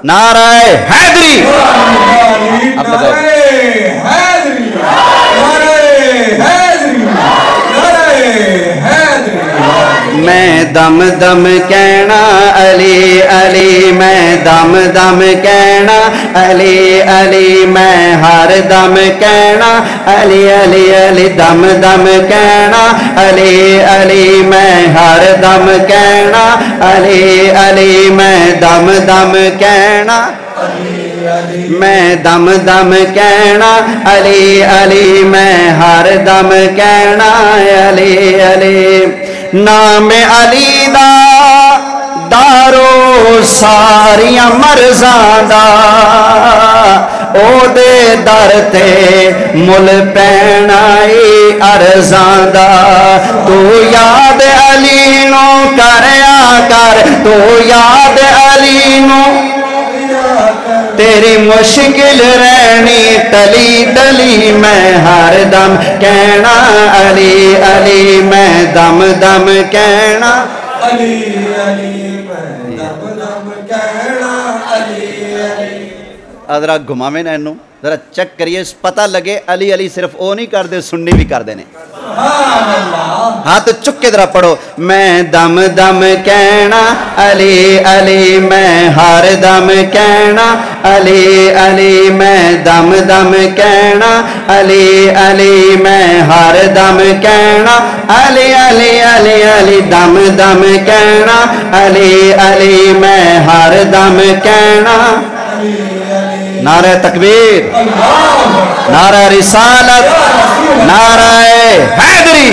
नाराए हैदरी। मैं दम दम कहना अली अली, मैं दम दम कहना अली अली, मैं हर दम कहना अली अली अली, दम दम कहना अली अली, मैं हर दम कहना अली अली, मैं दम दम कहना मैं दम दम कहना अली अली, मैं हर दम कहना अली अली। नाम अली दा दारो सारियां मर्ज़ां दा, ओदे दर ते मुल पैना अर्ज़ां दा। तू याद अली नू करया कर, तू याद अली नू, तेरी मुश्किल रहनी टली टली, मैं हर दम कहना अली अली, मैं दम दम कहना अली अली, मैं दम दम कहना अली अली। अदरा घुमावे ना इनू जरा चेक करिए, पता लगे अली अली सिर्फ वो नहीं करते, सुन्नी भी करते ने। हाथ चुक के जरा पढ़ो, मैं दम दम कहना अली अली, मैं हर दम कहना अली अली, मैं दम दम कहना अली अली, मैं हर दम कहना अली अली अली अली, दम दम कहना अली अली, मैं हर दम कहना। नारे तकबीर, नारा रिसालत, नारा हैदरी।